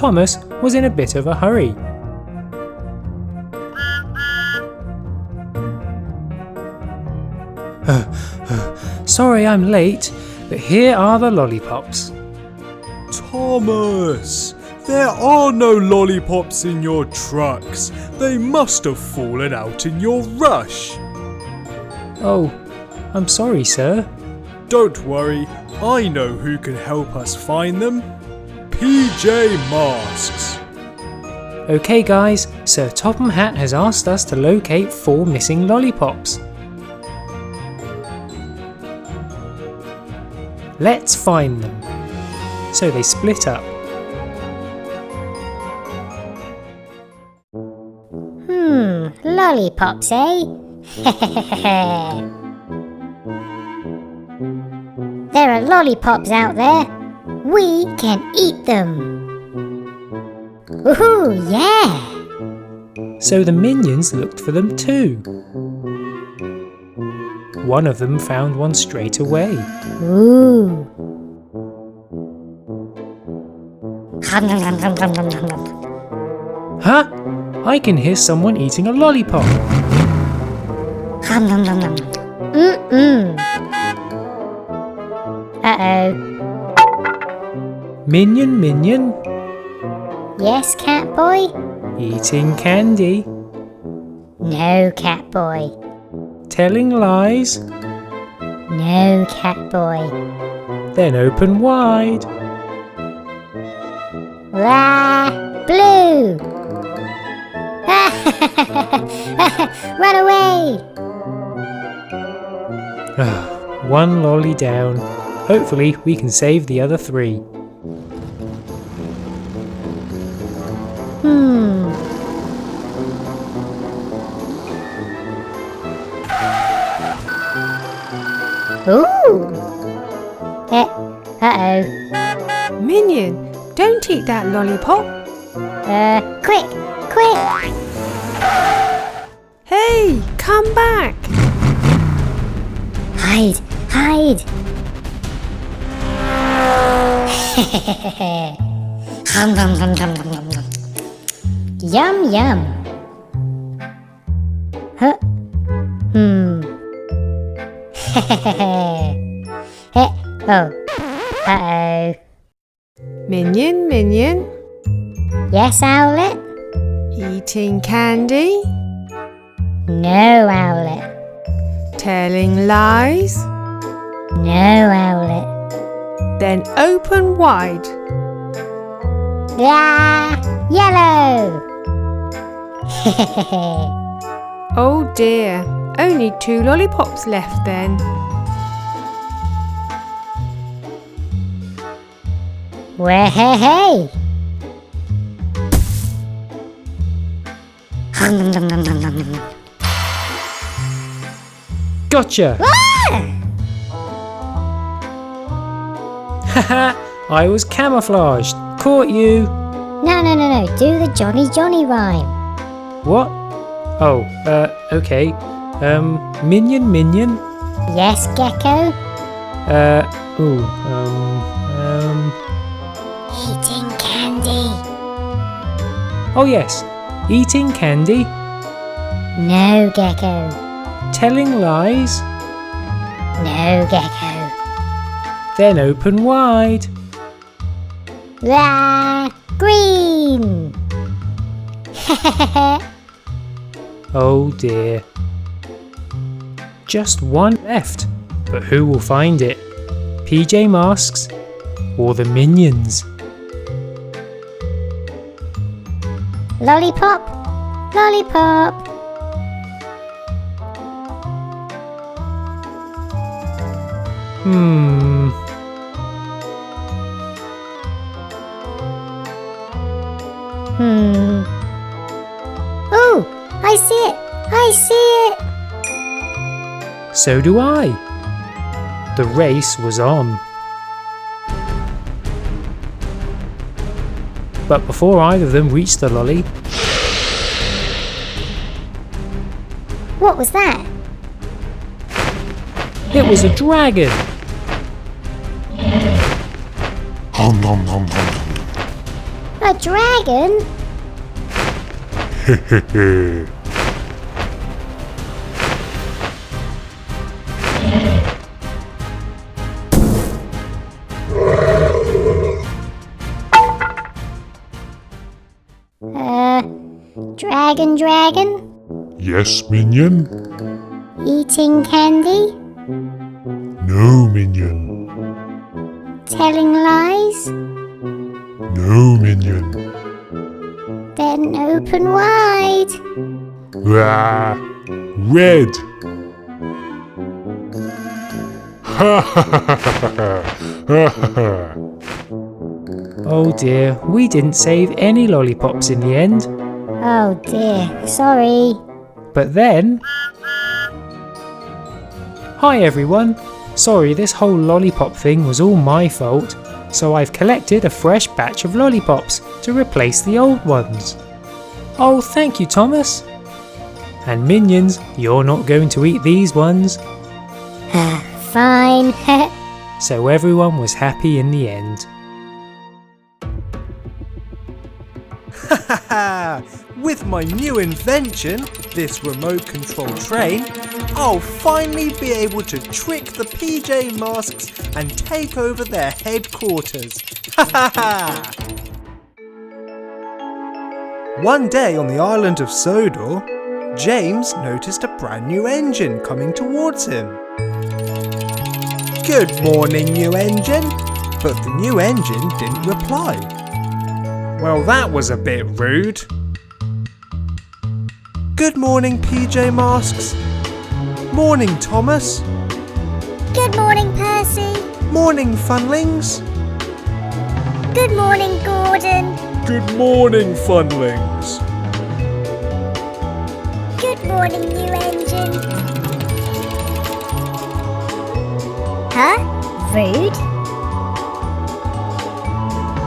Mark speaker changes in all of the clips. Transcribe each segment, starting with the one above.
Speaker 1: Thomas was in a bit of a hurry. Sorry I'm late, but here are the lollipops.
Speaker 2: Thomas, there are no lollipops in your trucks. They must have fallen out in your rush.
Speaker 1: Oh, I'm sorry, sir.
Speaker 2: Don't worry, I know who can help us find them. PJ Masks.
Speaker 1: Okay guys, Sir Topham Hatt has asked us to locate 4 missing lollipops. Let's find them. So they split up.
Speaker 3: Lollipops, eh? There are lollipops out there. We can eat them. Woohoo, yeah!
Speaker 1: So the minions looked for them too. One of them found one straight away.
Speaker 3: Ooh.
Speaker 1: Huh? I can hear someone eating a lollipop.
Speaker 3: Uh-oh.
Speaker 1: Minion,
Speaker 3: Yes, cat boy?
Speaker 1: eating candy,
Speaker 3: No, cat boy.
Speaker 1: telling lies,
Speaker 3: No, cat boy.
Speaker 1: then open wide.
Speaker 3: La blue! Run away!
Speaker 1: One lolly down. Hopefully we can save the other 3.
Speaker 3: Ooh! Uh-oh.
Speaker 4: Minion, don't eat that lollipop.
Speaker 3: Quick! Quick!
Speaker 4: Hey, come back.
Speaker 3: Hide! Hide! Yum yum! Huh? Oh. Uh-oh.
Speaker 4: Minion,
Speaker 3: Yes, Owlet?
Speaker 4: eating candy,
Speaker 3: No, Owlet.
Speaker 4: telling lies,
Speaker 3: No, Owlet.
Speaker 4: then open wide.
Speaker 3: Ah! Yellow!
Speaker 4: Oh dear, only 2 lollipops left then.
Speaker 3: Way!
Speaker 1: Gotcha! Haha, I was camouflaged. Caught you.
Speaker 3: No. Do the Johnny rhyme.
Speaker 1: What? Oh, okay. Minion.
Speaker 3: Yes, Gecko? Eating candy.
Speaker 1: Oh yes, eating candy,
Speaker 3: No, Gecko.
Speaker 1: telling lies,
Speaker 3: No, Gecko.
Speaker 1: then open wide.
Speaker 3: Ah! Green!
Speaker 1: Oh dear. Just one left, but who will find it? PJ Masks or the minions?
Speaker 3: Lollipop! Lollipop! Oh! I see it! I see it!
Speaker 1: So do I. The race was on. But before either of them reached the lolly,
Speaker 3: What was that?
Speaker 1: it was a dragon.
Speaker 3: A dragon? Dragon?
Speaker 5: Yes, Minion?
Speaker 3: Eating candy?
Speaker 5: No, Minion.
Speaker 3: Telling lies?
Speaker 5: No, Minion.
Speaker 3: Then open wide.
Speaker 5: Ah, red. Ha ha ha ha ha ha.
Speaker 1: Oh dear, we didn't save any lollipops in the end.
Speaker 3: Oh dear, sorry.
Speaker 1: But then... Hi everyone! Sorry, this whole lollipop thing was all my fault, so I've collected a fresh batch of lollipops to replace the old ones. Oh, thank you, Thomas! And Minions, you're not going to eat these ones.
Speaker 3: Fine.
Speaker 1: So everyone was happy in the end.
Speaker 2: With my new invention, this remote control train, I'll finally be able to trick the PJ Masks and take over their headquarters. One day on the island of Sodor, James noticed a brand new engine coming towards him. Good morning, new engine. But the new engine didn't reply. Well, that was a bit rude. Good morning, PJ Masks. Morning, Thomas.
Speaker 3: Good morning, Percy.
Speaker 2: Morning, Funlings.
Speaker 3: Good morning, Gordon.
Speaker 2: Good morning, Funlings.
Speaker 3: Good morning, new engine. Huh? Rude?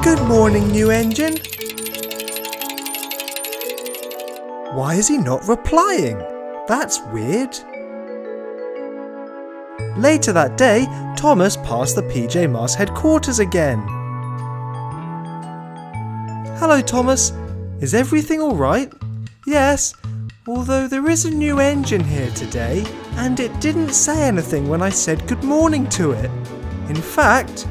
Speaker 2: Good morning, new engine. Why is he not replying? That's weird. Later that day, Thomas passed the PJ Masks headquarters again. Hello, Thomas. Is everything alright? Yes, although there is a new engine here today, and it didn't say anything when I said good morning to it. In fact,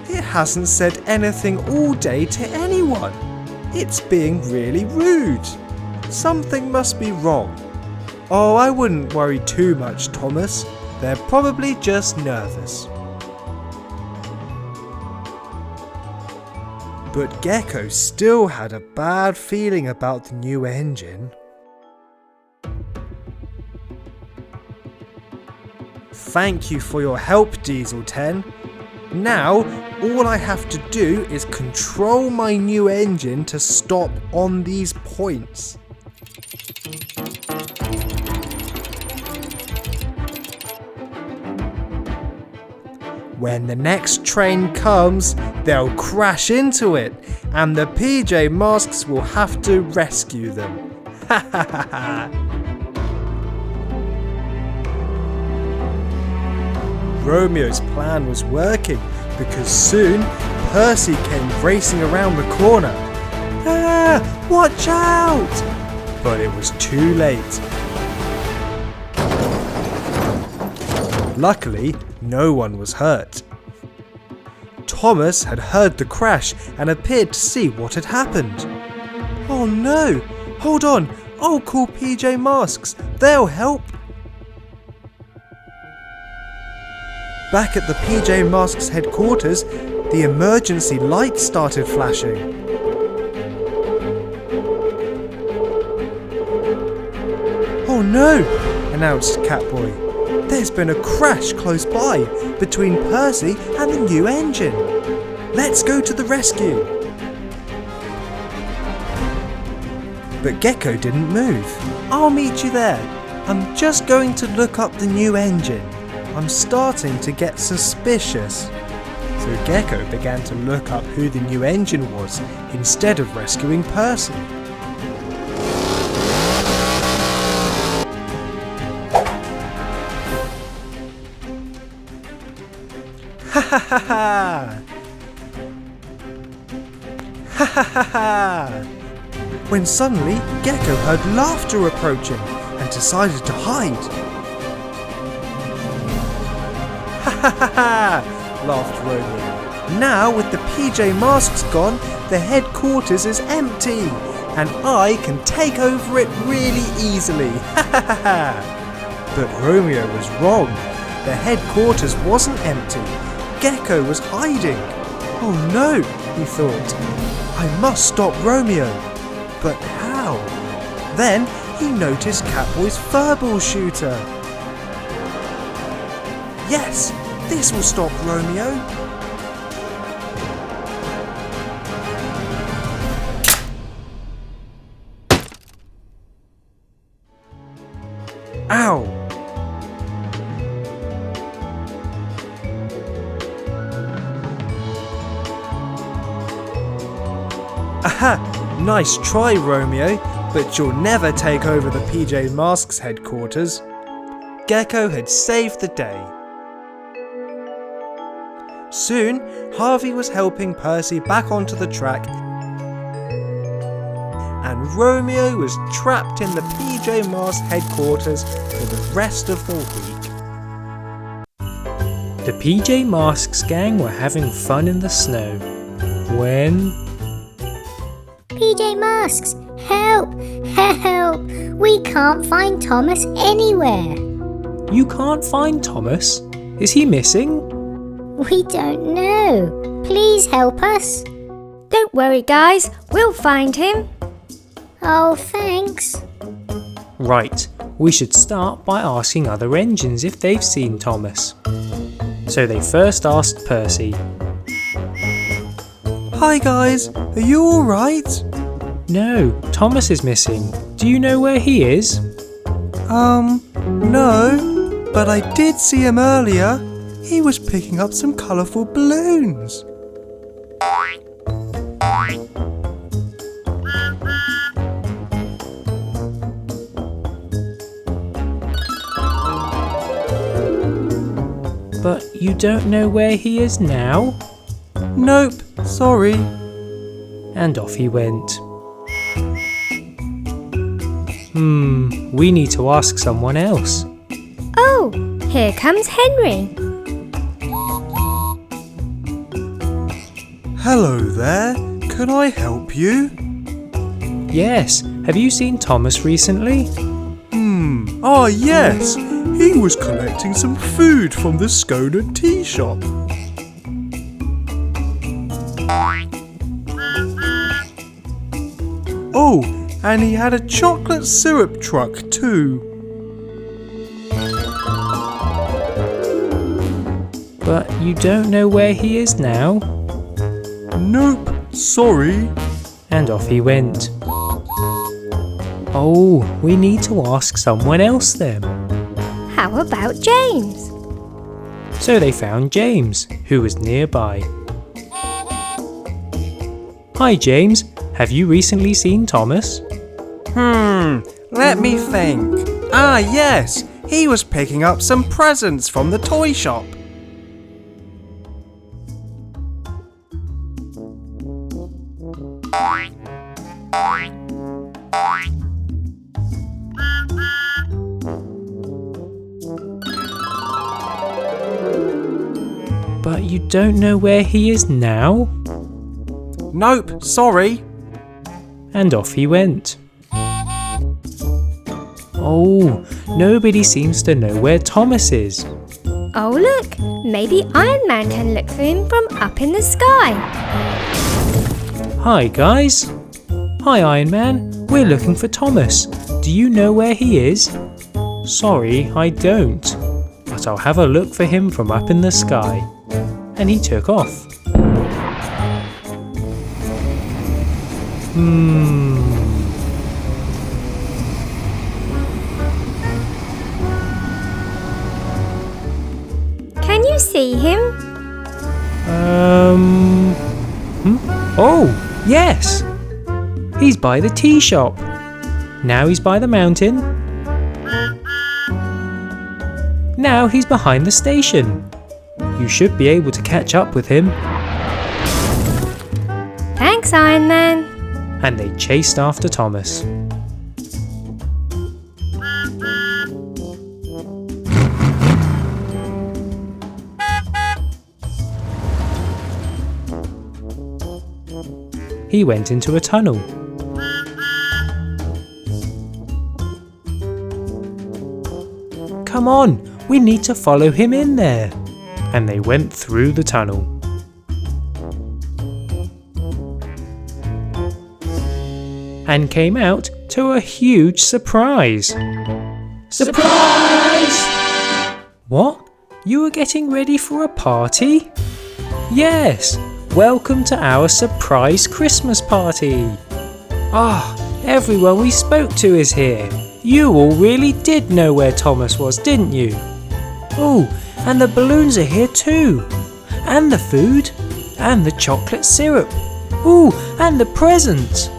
Speaker 2: it hasn't said anything all day to anyone. It's being really rude. Something must be wrong. Oh, I wouldn't worry too much, Thomas. They're probably just nervous. But Gecko still had a bad feeling about the new engine. Thank you for your help, Diesel 10. Now, all I have to do is control my new engine to stop on these points. When the next train comes, they'll crash into it, and the PJ Masks will have to rescue them. Ha ha ha ha! Romeo's plan was working because soon Percy came racing around the corner. Ah! Watch out! But it was too late. Luckily, no one was hurt. Thomas had heard the crash and appeared to see what had happened. Oh no! Hold on! I'll call PJ Masks. They'll help. Back at the PJ Masks headquarters, the emergency lights started flashing. Oh no! Announced Catboy. There's been a crash close by between Percy and the new engine. Let's go to the rescue. But Gecko didn't move. I'll meet you there. I'm just going to look up the new engine. I'm starting to get suspicious. So Gecko began to look up who the new engine was instead of rescuing Percy. Ha ha ha ha! Ha ha ha ha! When suddenly Gecko heard laughter approaching and decided to hide. Ha ha ha ha! Laughed Romeo. Now with the PJ Masks gone, the headquarters is empty and I can take over it really easily. Ha ha ha ha! But Romeo was wrong. The headquarters wasn't empty. Gecko was hiding. Oh no, he thought. I must stop Romeo. But how? Then he noticed Catboy's furball shooter. Yes, this will stop Romeo. Ow! Aha! Nice try, Romeo, but you'll never take over the PJ Masks headquarters. Gecko had saved the day. Soon, Harvey was helping Percy back onto the track, and Romeo was trapped in the PJ Masks headquarters for the rest of the week.
Speaker 1: The PJ Masks gang were having fun in the snow when...
Speaker 3: PJ Masks, help! Help! We can't find Thomas anywhere.
Speaker 1: You can't find Thomas? Is he missing?
Speaker 3: We don't know. Please help us.
Speaker 4: Don't worry, guys. We'll find him.
Speaker 3: Oh, thanks.
Speaker 1: Right, we should start by asking other engines if they've seen Thomas. So they first asked Percy.
Speaker 2: Hi guys, are you alright?
Speaker 1: No, Thomas is missing. Do you know where he is?
Speaker 2: No, but I did see him earlier. He was picking up some colourful balloons.
Speaker 1: But you don't know where he is now?
Speaker 2: Nope, sorry.
Speaker 1: And off he went. We need to ask someone else.
Speaker 4: Oh, here comes Henry.
Speaker 2: Hello there, can I help you?
Speaker 1: Yes, have you seen Thomas recently?
Speaker 2: Ah yes, he was collecting some food from the Scone and Tea shop. Oh, and he had a chocolate syrup truck too.
Speaker 1: But you don't know where he is now?
Speaker 2: Nope, sorry.
Speaker 1: And off he went. Oh, we need to ask someone else then.
Speaker 4: How about James?
Speaker 1: So they found James, who was nearby. Hi James, have you recently seen Thomas?
Speaker 2: Let me think. Ah yes, he was picking up some presents from the toy shop.
Speaker 1: But you don't know where he is now?
Speaker 2: Nope, sorry.
Speaker 1: And off he went. Oh, nobody seems to know where Thomas is.
Speaker 4: Oh look, maybe Iron Man can look for him from up in the sky.
Speaker 1: Hi guys. Hi Iron Man, we're looking for Thomas. Do you know where he is? Sorry, I don't. But I'll have a look for him from up in the sky. And he took off.
Speaker 4: Can you see him?
Speaker 1: Oh, yes! He's by the tea shop. Now he's by the mountain. Now he's behind the station. You should be able to catch up with him.
Speaker 4: Thanks, Thanks, Iron Man.
Speaker 1: And they chased after Thomas. He went into a tunnel. Come on, we need to follow him in there. And they went through the tunnel. And came out to a huge surprise. Surprise! What? You were getting ready for a party? Yes! Welcome to our surprise Christmas party! Ah, everyone we spoke to is here. You all really did know where Thomas was, didn't you? Oh, and the balloons are here too. And the food. And the chocolate syrup. Oh, and the presents.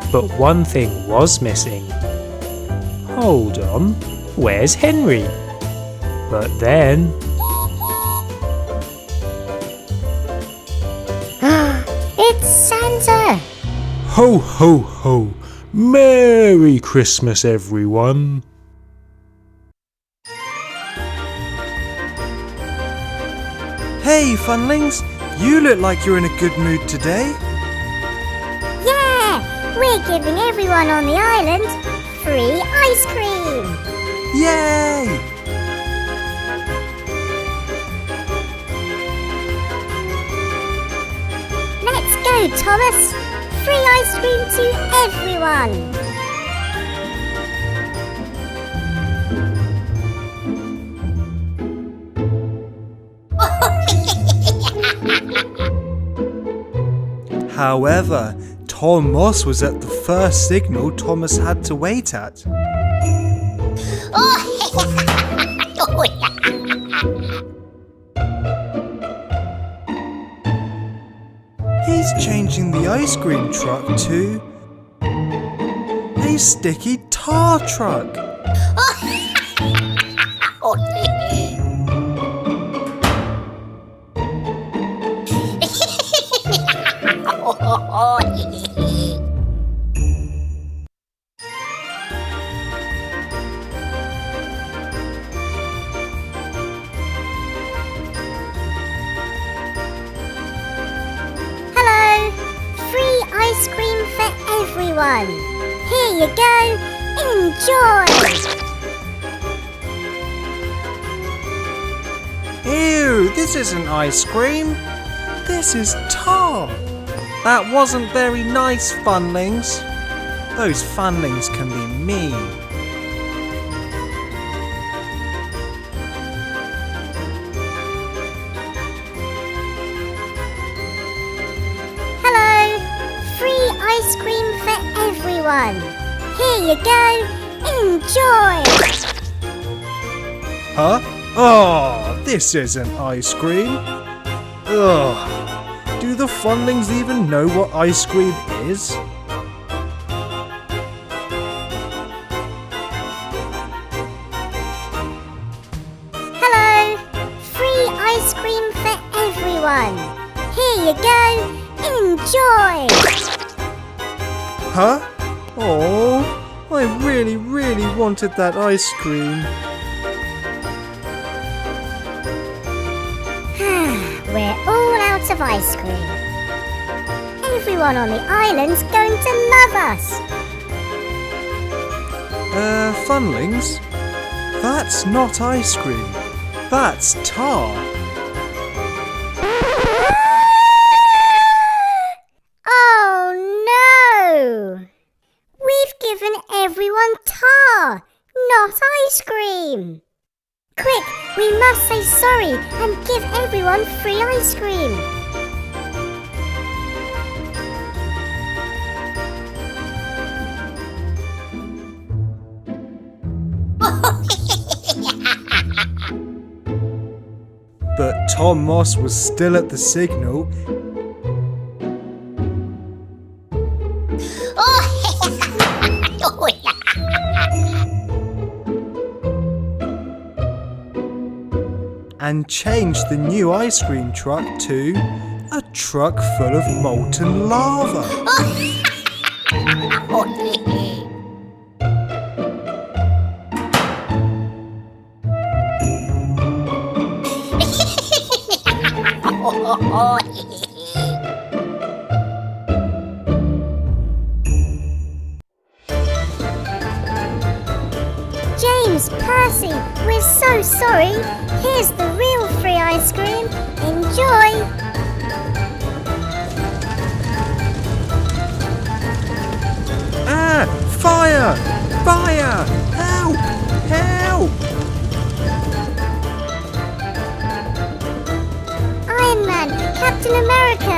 Speaker 1: But one thing was missing. Hold on, where's Henry? But then...
Speaker 3: It's Santa!
Speaker 5: Ho, ho, ho! Merry Christmas, everyone!
Speaker 2: Hey, Funlings! You look like you're in a good mood today.
Speaker 3: Yeah! We're giving everyone on the island free ice cream!
Speaker 2: Yay!
Speaker 3: Let's go, Thomas! Free ice cream to everyone!
Speaker 2: However, Tom Moss was at the first signal Thomas had to wait at. He's changing the ice cream truck to a sticky tar truck.
Speaker 3: Hello! Free ice cream for everyone! Here you go! Enjoy!
Speaker 2: Ew, this isn't ice cream. This is tar. That wasn't very nice, Funlings. Those Funlings can be mean.
Speaker 3: Hello! Free ice cream for everyone! Here you go! Enjoy!
Speaker 2: Huh? Oh, this isn't ice cream. Ugh. Do the Funlings even know what ice cream is?
Speaker 3: Hello! Free ice cream for everyone! Here you go! Enjoy!
Speaker 2: Huh? Oh, I really, really wanted that ice cream.
Speaker 3: We're all out of ice cream. Everyone on the island's going to love us.
Speaker 2: Funlings? That's not ice cream. That's tar.
Speaker 3: Oh no! We've given everyone tar, not ice cream. Quick, we must say sorry and give everyone free ice cream.
Speaker 2: But Tom Moss was still at the signal. And changed the new ice cream truck to A truck full of molten lava.
Speaker 3: James, Percy, we're so sorry. Here's the real free ice cream. Enjoy!
Speaker 2: Ah! Fire! Fire! Help! Help!
Speaker 3: Iron Man, Captain America,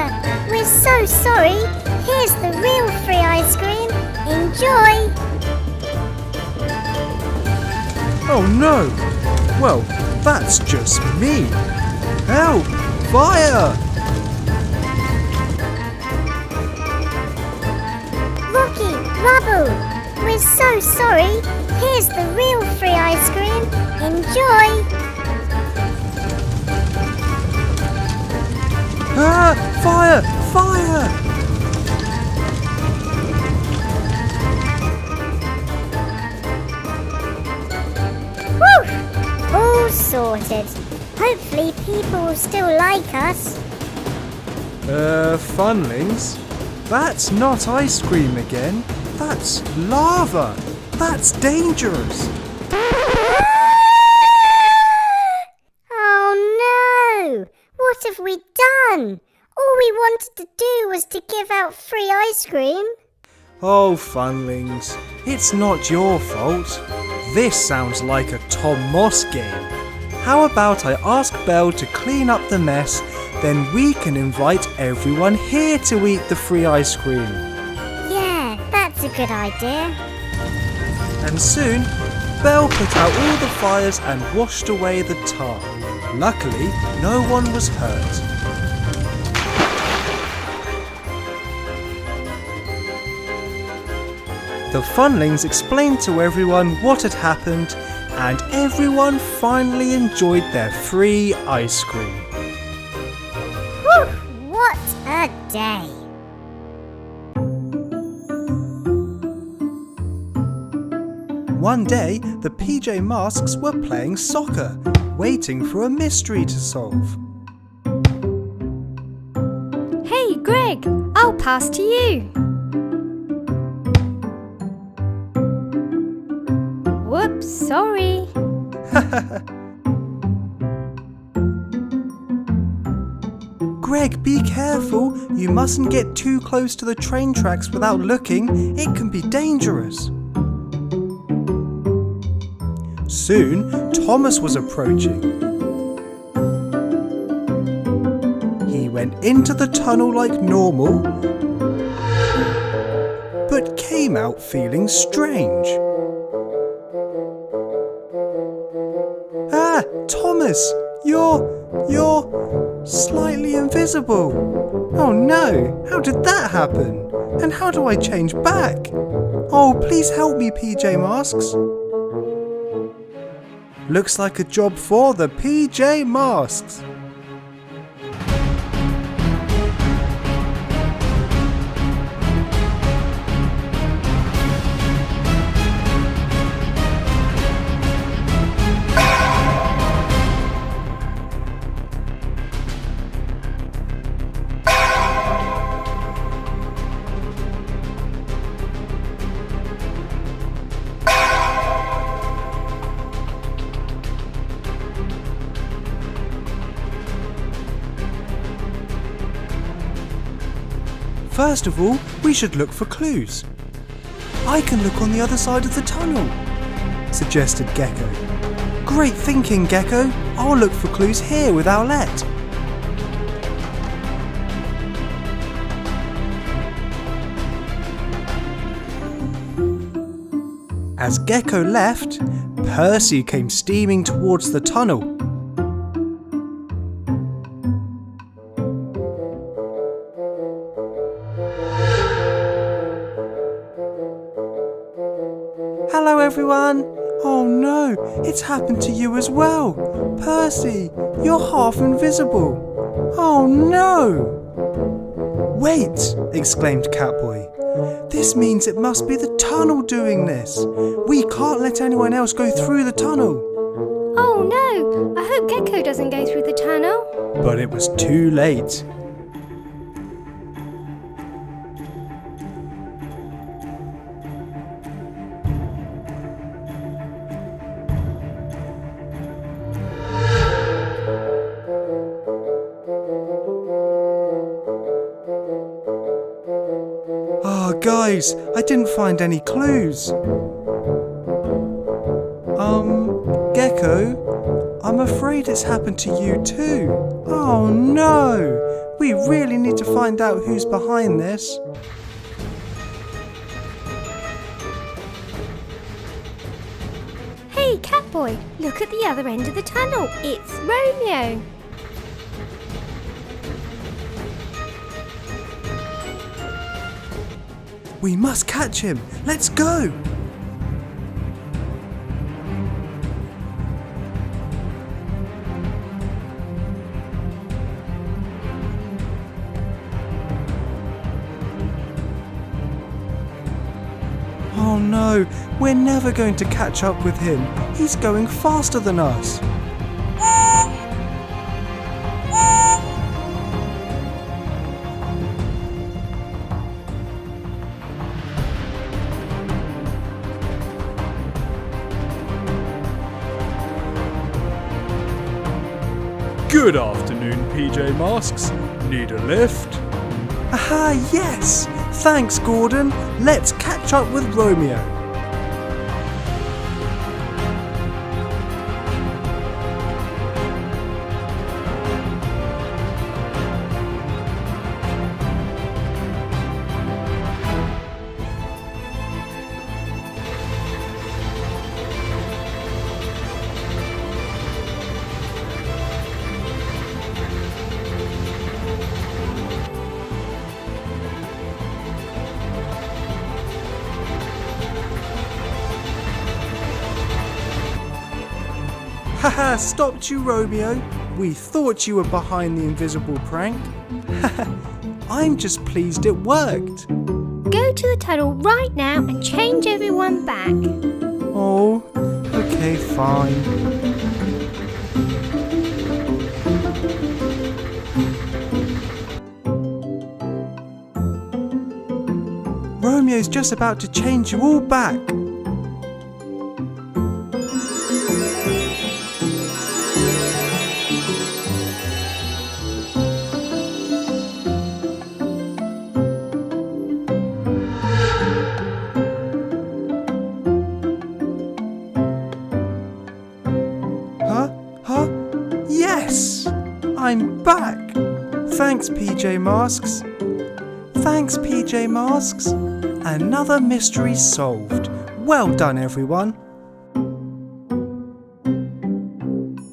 Speaker 3: we're so sorry. Here's the real free ice cream. Enjoy!
Speaker 2: Oh no! Well, that's just me. Help! Fire!
Speaker 3: Rocky, Rubble, we're so sorry. Here's the real free ice cream. Enjoy!
Speaker 2: Ah! Fire! Fire!
Speaker 3: Woo! All sorted. Hopefully people will still like us.
Speaker 2: Funlings? That's not ice cream again. That's lava. That's dangerous.
Speaker 3: Oh no! What have we done? All we wanted to do was to give out free ice cream.
Speaker 2: Oh, Funlings, it's not your fault. This sounds like a Tom Moss game. How about I ask Belle to clean up the mess, then we can invite everyone here to eat the free ice cream.
Speaker 3: Yeah, that's a good idea.
Speaker 2: And soon, Belle put out all the fires and washed away the tar. Luckily, no one was hurt. The Funlings explained to everyone what had happened, and everyone finally enjoyed their free ice cream.
Speaker 3: Whew, what a day!
Speaker 2: One day, the PJ Masks were playing soccer, waiting for a mystery to solve.
Speaker 4: Hey, Greg, I'll pass to you. Whoops, sorry.
Speaker 2: Greg, be careful. You mustn't get too close to the train tracks without looking. It can be dangerous. Soon, Thomas was approaching. He went into the tunnel like normal, but came out feeling strange. Ah, Thomas, you're slightly invisible. Oh no, how did that happen? And how do I change back? Oh, please help me, PJ Masks. Looks like a job for the PJ Masks. First of all, we should look for clues. I can look on the other side of the tunnel, suggested Gecko. Great thinking, Gecko. I'll look for clues here with Owlette. As Gecko left, Percy came steaming towards the tunnel. Hello everyone! Oh no, it's happened to you as well! Percy, you're half invisible! Oh no! Wait! Exclaimed Catboy. This means it must be the tunnel doing this. We can't let anyone else go through the tunnel.
Speaker 6: Oh no! I hope Gecko doesn't go through the tunnel.
Speaker 2: But it was too late. Guys, I didn't find any clues. Gecko, I'm afraid it's happened to you too. Oh no! We really need to find out who's behind this.
Speaker 6: Hey, Catboy, look at the other end of the tunnel. It's Romeo.
Speaker 2: We must catch him. Let's go. Oh no, we're never going to catch up with him. He's going faster than us.
Speaker 5: Good afternoon, PJ Masks. Need a lift?
Speaker 2: Aha, yes! Thanks, Gordon. Let's catch up with Romeo. Haha, stopped you, Romeo. We thought you were behind the invisible prank. I'm just pleased it worked.
Speaker 6: Go to the tunnel right now and change everyone back.
Speaker 2: Oh, okay, fine. Romeo's just about to change you all back. Yes! I'm back! Thanks, PJ Masks. Thanks, PJ Masks. Another mystery solved. Well done, everyone.